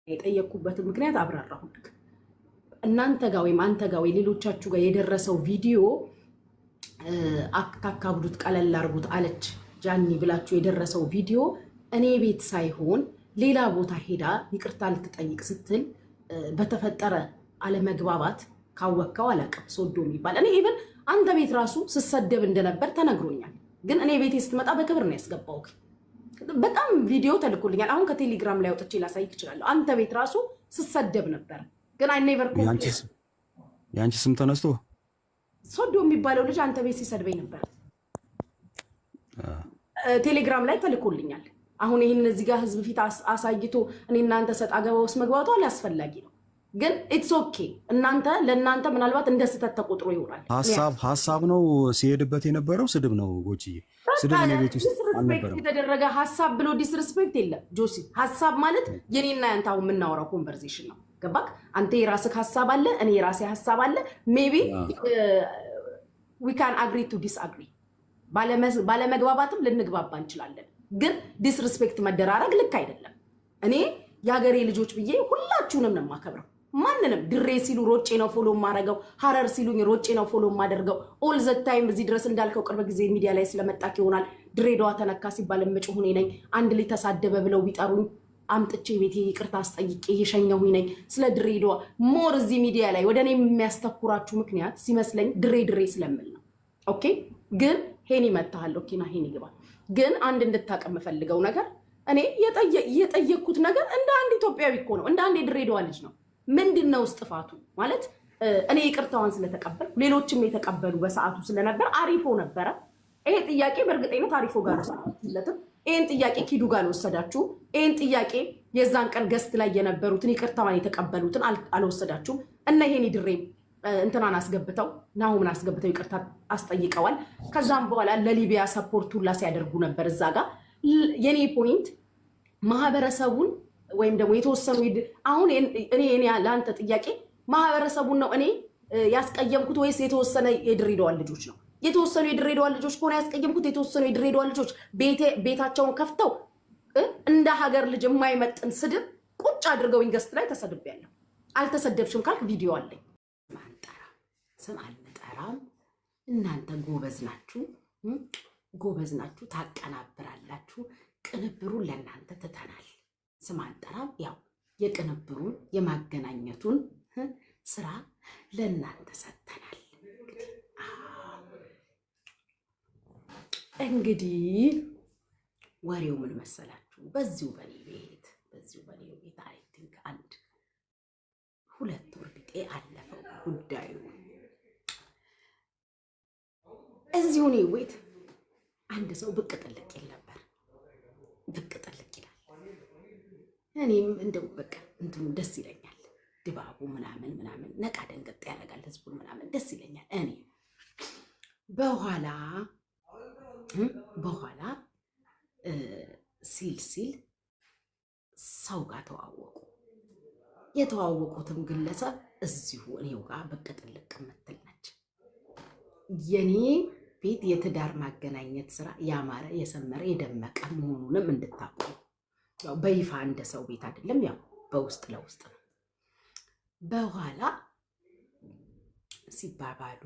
የጠየቅኩበት ምክንያት አብራራሁልክ። እናንተ ጋር ወይም አንተ ጋር ወይ ሌሎቻችሁ ጋር የደረሰው ቪዲዮ አካካብዱት ቀለል አድርጉት አለች ጃኒ ብላችሁ የደረሰው ቪዲዮ እኔ ቤት ሳይሆን ሌላ ቦታ ሄዳ ይቅርታ ልትጠይቅ ስትል በተፈጠረ አለመግባባት ካወቀው አላውቅም ሶዶ የሚባል እኔ ኢቭን አንተ ቤት ራሱ ስሰደብ እንደነበር ተነግሮኛል። ግን እኔ ቤቴ ስትመጣ በክብር ነው ያስገባውክ። በጣም ቪዲዮ ተልኮልኛል። አሁን ከቴሌግራም ላይ አውጥቼ ላሳይክ እችላለሁ። አንተ ቤት ራሱ ስሰደብ ነበር። ግን አይ ኔቨር ያንቺ ስም ተነስቶ ሶዶ የሚባለው ልጅ አንተ ቤት ሲሰድበኝ ነበር። ቴሌግራም ላይ ተልኮልኛል። አሁን ይህን እዚህ ጋር ህዝብ ፊት አሳይቶ እኔ እናንተ ሰጥ አገባ ውስጥ መግባቱ አላስፈላጊ ነው። ግን ኢትስ ኦኬ። እናንተ ለእናንተ ምናልባት እንደ ስህተት ተቆጥሮ ይሆናል። ሀሳብ ነው ሲሄድበት የነበረው ስድብ ነው። ጎችዬ ስድብ የቤት ውስጥ አልነበረም የተደረገ ሀሳብ ብሎ ዲስሪስፔክት የለም ጆሲ። ሀሳብ ማለት የኔና ያንተ አሁን የምናወራው ኮንቨርሴሽን ነው። ገባክ? አንተ የራስህ ሀሳብ አለ፣ እኔ የራሴ ሀሳብ አለ። ሜቢ ዊ ካን አግሪ ቱ ዲስአግሪ። ባለመግባባትም ልንግባባ እንችላለን። ግን ዲስሪስፔክት መደራረግ ልክ አይደለም። እኔ የሀገሬ ልጆች ብዬ ሁላችሁንም ነው የማከብረው። ማንንም ድሬ ሲሉ ሮጬ ነው ፎሎ ማረገው፣ ሀረር ሲሉኝ ሮጬ ነው ፎሎ ማደርገው። ኦል ዘ ታይም እዚህ ድረስ እንዳልከው ቅርብ ጊዜ ሚዲያ ላይ ስለመጣክ ይሆናል ድሬዳዋ ተነካ ሲባል መጮህ ነኝ። አንድ ላይ ተሳደበ ብለው ቢጠሩኝ አምጥቼ ቤቴ ይቅርታ አስጠይቄ እየሸኘሁኝ ነኝ። ስለ ድሬዳዋ ሞር እዚህ ሚዲያ ላይ ወደ እኔ የሚያስተኩራችሁ ምክንያት ሲመስለኝ ድሬ ስለምል ነው። ኦኬ። ግን ሄኒ መታሃል። ኦኬና ሄኒ ግባ። ግን አንድ እንድታውቅ የምፈልገው ነገር እኔ የጠየቅኩት ነገር እንደ አንድ ኢትዮጵያዊ እኮ ነው፣ እንደ አንድ የድሬዳዋ ልጅ ነው። ምንድነው ጥፋቱ? ማለት እኔ ይቅርታዋን ስለተቀበል ሌሎችም የተቀበሉ በሰዓቱ ስለነበር አሪፎ ነበረ። ይሄ ጥያቄ በእርግጠኝነት አሪፎ ጋር ወሰዳችሁለትም። ይሄን ጥያቄ ኪዱ ጋር ወሰዳችሁ። ይሄን ጥያቄ የዛን ቀን ገስት ላይ የነበሩትን ይቅርታዋን የተቀበሉትን አልወሰዳችሁም። እና ይሄን ድሬም እንትናን አስገብተው ናሁምን አስገብተው ይቅርታ አስጠይቀዋል። ከዛም በኋላ ለሊቢያ ሰፖርት ሁላ ሲያደርጉ ነበር እዛ ጋር። የኔ ፖይንት ማህበረሰቡን ወይም ደግሞ የተወሰኑ አሁን እኔ ለአንተ ጥያቄ ማህበረሰቡን ነው እኔ ያስቀየምኩት ወይስ የተወሰነ የድሬዳዋ ልጆች ነው? የተወሰኑ የድሬዳዋ ልጆች ከሆነ ያስቀየምኩት የተወሰኑ የድሬዳዋ ልጆች ቤታቸውን ከፍተው እንደ ሀገር ልጅ የማይመጥን ስድብ ቁጭ አድርገው ኢንገስት ላይ ተሰድቤያለሁ። አልተሰደብሽም ካልክ ቪዲዮ አለኝ። ስም አልጠራም። እናንተ ጎበዝ ናችሁ፣ ታቀናብራላችሁ። ቅንብሩን ለእናንተ ትተናል። ስም አንጠራም። ያው የቅንብሩን የማገናኘቱን ስራ ለእናንተ ሰጥተናል። እንግዲህ ወሬው ምን መሰላችሁ? በዚሁ በኔ ቤት አይ ቲንክ 1-2 ወር ቢጤ አለፈው ጉዳዩ። እዚሁ እኔ ቤት አንድ ሰው ብቅ ጥልቅ ይል ነበር። ብቅ ጥልቅ ይላል። እኔም እንደው በቃ እንትኑ ደስ ይለኛል። ድባቡ ምናምን ነቃ ደንገጥ ያደርጋል። ህዝቡን ምናምን ደስ ይለኛል። እኔ በኋላ ሲል ሰው ጋር ተዋወቁ። የተዋወቁትም ግለሰብ እዚሁ እኔው ጋር ብቅ ጥልቅ የምትል ነች። የኔ ቤት የትዳር ማገናኘት ስራ ያማረ የሰመረ የደመቀ መሆኑንም እንድታውቁ። ያው በይፋ እንደ ሰው ቤት አይደለም፣ ያው በውስጥ ለውስጥ ነው። በኋላ ሲባባሉ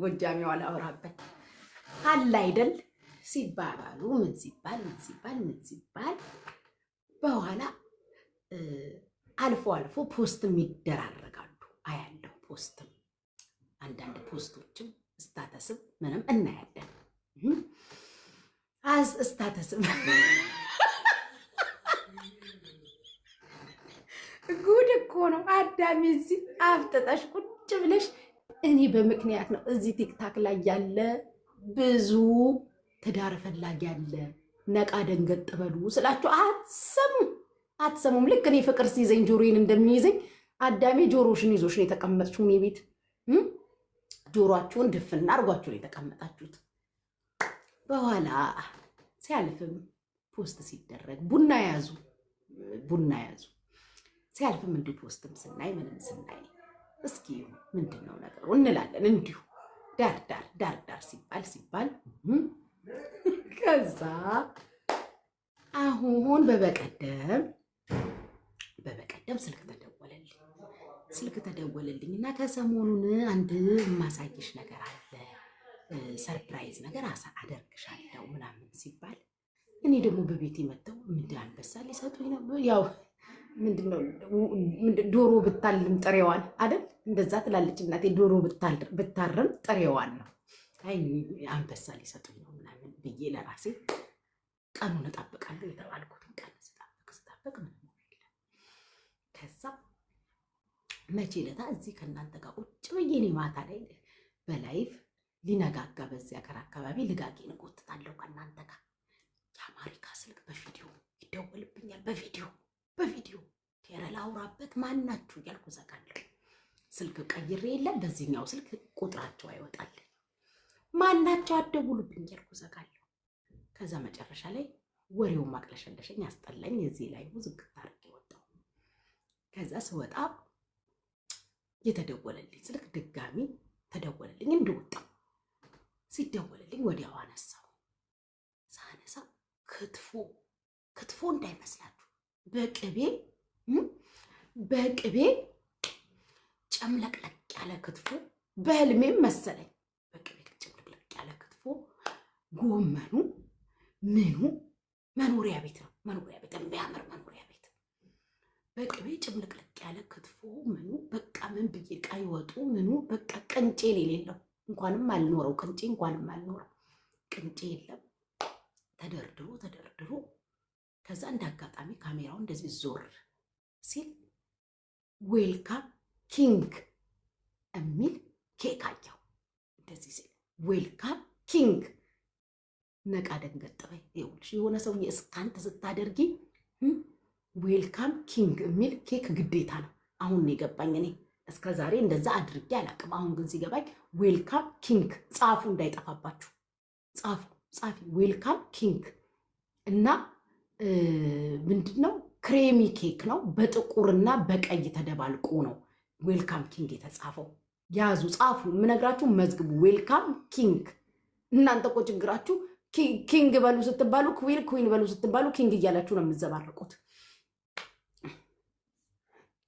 ጎጃሜው አላወራበት አለ አይደል? ሲባባሉ ምን ሲባል በኋላ አልፎ ፖስትም ይደራረጋሉ። አያለው ፖስትም አንዳንድ ፖስቶችም ስታተስም ምንም እናያለን። ስታተስም ጉድ እኮ ነው። አዳሚ እዚህ አፍጥጠሽ ቁጭ ብለሽ እኔ በምክንያት ነው እዚህ ቲክታክ ላይ ያለ ብዙ ትዳር ፈላጊ ያለ ነቃ ደንገጥ በሉ ስላችሁ አትሰሙም። ልክ እኔ ፍቅር ሲይዘኝ ጆሮዬን እንደሚይዘኝ አዳሜ ጆሮሽን ይዞሽ ነው የተቀመጥሽው። እኔ ቤት ጆሮአችሁን ድፍና አድርጓችሁ ነው የተቀመጣችሁት። በኋላ ሲያልፍም ፖስት ሲደረግ ቡና ያዙ ሲያልፍም እንዲሁ ፖስትም ስናይ ምንም ስናይ እስኪ ምንድነው ነገሩ እንላለን። እንዲሁ ዳር ሲባል ከዛ አሁን በበቀደም በበቀደም ስልክ ተደወለልኝ እና ከሰሞኑን አንድ ማሳየሽ ነገር አለ፣ ሰርፕራይዝ ነገር አደርግሻለሁ ምናምን ሲባል እኔ ደግሞ በቤት መተው ምንድን አንበሳ ሊሰጡኝ ነው። ያው ምንድነው ዶሮ ብታልም ጥሬዋን አይደል? እንደዛ ትላለች እናቴ። ዶሮ ብታርም ጥሬዋን ነው። አይ አንበሳ ሊሰጡኝ ነው ምናምን ብዬ ለራሴ ቀኑን እጠብቃለሁ የተባልኩትን ቀን ስጠብቅ ምንም የለም። ከዛ መቼ ለታ እዚህ ከእናንተ ጋር ቁጭ ብዬ እኔ ማታ ላይ በላይቭ ሊነጋጋ በዚህ ሀገር አካባቢ ልጋጌን እጎትታለሁ ከእናንተ ጋር። የአሜሪካ ስልክ በቪዲዮ ይደወልብኛል። በቪዲዮ ቴረ ላውራበት ማናችሁ እያልኩ ዘጋለሁ። ስልክ ቀይሬ የለም በዚህኛው ስልክ ቁጥራቸው አይወጣልኝ። ማናቸው አደውሉብኝ እያልኩ ዘጋለሁ። ከዛ መጨረሻ ላይ ወሬውን ማቅለሸለሸኝ አስጠላኝ። እዚህ ላይ ዝግት አድርጌ ወጣሁ። ከዛ ስወጣ የተደወለልኝ ስልክ ድጋሚ ተደወለልኝ። እንደወጣሁ ሲደወለልኝ ወዲያው አነሳው። ሳነሳ ክትፎ እንዳይመስላችሁ በቅቤ ጨምለቅለቅ ያለ ክትፎ በህልሜም መሰለኝ። በቅቤ ጨምለቅለቅ ያለ ክትፎ ጎመኑ ምኑ መኖሪያ ቤት ነው። የሚያምር መኖሪያ ቤት በቅቤ ጭምልቅልቅ ያለ ክትፎ ምኑ በቃ ምን ብዬ ቀይ ወጡ ምኑ በቃ ቅንጬ የሌለው እንኳንም አልኖረው ቅንጬ የለም። ተደርድሮ ከዛ እንደ አጋጣሚ ካሜራው እንደዚህ ዞር ሲል ዌልካም ኪንግ የሚል ኬክ አየሁ። እንደዚህ ሲል ዌልካም ኪንግ ነቃ ደንገጠበኝ። ይኸውልሽ የሆነ ሰውዬ እስካንት ስታደርጊ ዌልካም ኪንግ የሚል ኬክ ግዴታ ነው። አሁን ነው የገባኝ። እኔ እስከ ዛሬ እንደዛ አድርጌ አላውቅም። አሁን ግን ሲገባኝ ዌልካም ኪንግ ጻፉ፣ እንዳይጠፋባችሁ ጻፊ ዌልካም ኪንግ እና ምንድነው ክሬሚ ኬክ ነው። በጥቁርና በቀይ ተደባልቆ ነው ዌልካም ኪንግ የተጻፈው። ያዙ፣ ጻፉ፣ የምነግራችሁ መዝግቡ። ዌልካም ኪንግ። እናንተ እኮ ችግራችሁ ኪንግ በሉ ስትባሉ ኩዊን በሉ ስትባሉ ኪንግ እያላችሁ ነው የምትዘባርቁት።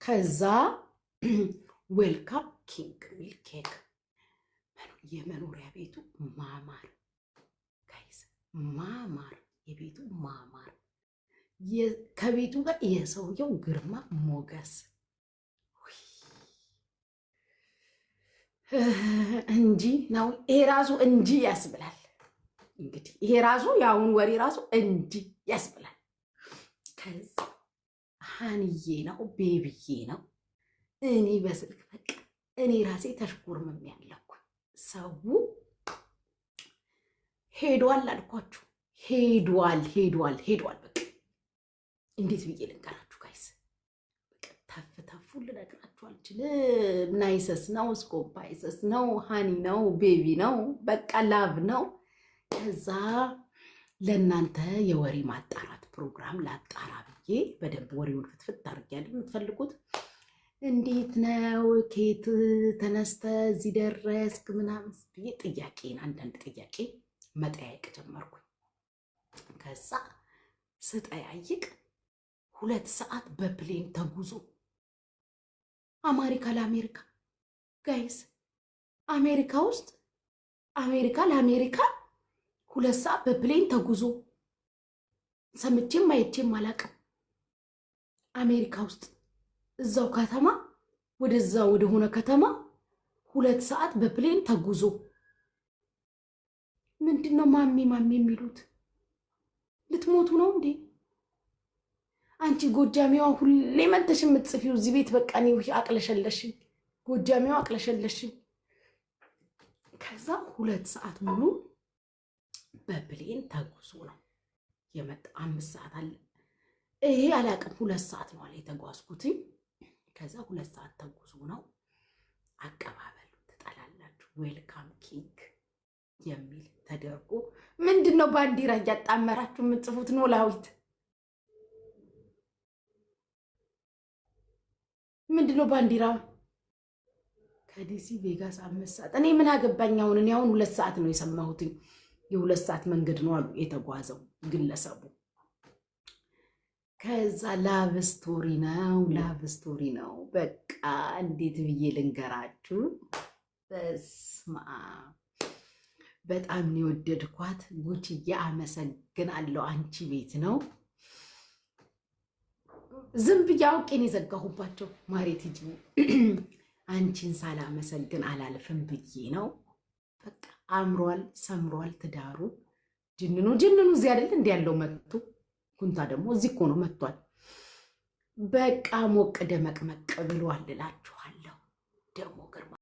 ከዛ ዌልካም ኪንግ ሚል ኬክ የመኖሪያ ቤቱ ማማር ጋይስ፣ ማማር የቤቱ ማማር ከቤቱ ጋር የሰውየው ግርማ ሞገስ እንጂ ነው። ይሄ ራሱ እንጂ ያስብላል። እንግዲህ ይሄ ራሱ የአሁን ወሬ ራሱ እንጂ ያስብላል። ከዛ ሃንዬ ነው ቤቢዬ ነው። እኔ በስልክ በቃ እኔ ራሴ ተሽኮርምም ያለኩ ሰው ሄዷል አልኳችሁ። ሄዷል በቃ እንዴት ብዬ ልንገራችሁ ጋይስ? ተፉ ልነግራችሁ አልችልም። ናይሰስ ነው፣ ስኮፓይሰስ ነው፣ ሃኒ ነው፣ ቤቢ ነው፣ በቃ ላቭ ነው። ከዛ ለእናንተ የወሬ ማጣራት ፕሮግራም ላጣራ ብዬ በደንብ ወሬውን ፍትፍት አድርጊያለሁ። የምትፈልጉት እንዴት ነው ኬት ተነስተ እዚህ ደረስክ ምናምን ብዬ አንዳንድ ጥያቄ መጠያየቅ ጀመርኩ። ከዛ ስጠያይቅ 2 ሰዓት በፕሌን ተጉዞ አሜሪካ ለአሜሪካ ጋይስ፣ አሜሪካ ለአሜሪካ 2 ሰዓት በፕሌን ተጉዞ ሰምቼም አይቼም አላውቅም። አሜሪካ ውስጥ እዛው ከተማ ወደሆነ ከተማ 2 ሰዓት በፕሌን ተጉዞ ምንድነው ማሚ የሚሉት? ልትሞቱ ነው እንዴ? አንቺ ጎጃሚዋ ሁሌ መተሽ የምትጽፊው እዚህ ቤት በቃ እኔ አቅለሸለሽኝ፣ ጎጃሚዋ አቅለሸለሽኝ። ከዛ 2 ሰዓት ሙሉ በፕሌን ተጉዞ ነው የመጣ። 5 ሰዓት አለ ይሄ አላውቅም። 2 ሰዓት ነው አለ የተጓዝኩትኝ። ከዛ 2 ሰዓት ተጉዞ ነው። አቀባበሉ ትጠላላችሁ። ዌልካም ኪንግ የሚል ተደርጎ ምንድነው ባንዲራ እያጣመራችሁ የምትጽፉት? ኖላዊት ምንድነው ባንዲራ? ከዲሲ ቬጋስ 5 ሰዓት። እኔ ምን አገባኝ አሁን? እኔ አሁን 2 ሰዓት ነው የሰማሁትኝ። የ2 ሰዓት መንገድ ነው አሉ የተጓዘው ግለሰቡ። ከዛ ላቭ ስቶሪ ነው። በቃ እንዴት ብዬ ልንገራችሁ? በስማ በጣም የወደድኳት ጉቺዬ፣ አመሰግናለሁ። አንቺ ቤት ነው ዝም ብዬ አውቄን የዘጋሁባቸው ማሬት ሂጂ አንቺን ሳላመሰግን አላልፍም ብዬ ነው። በቃ አምሯል፣ ሰምሯል ትዳሩ። ጅንኑ እዚህ አይደል እንዲ ያለው መጥቶ ኩንታ ደግሞ እዚህ እኮ ነው መጥቷል። በቃ ሞቅ ደመቅመቅ ብሏል እላችኋለሁ። ደግሞ ግርማ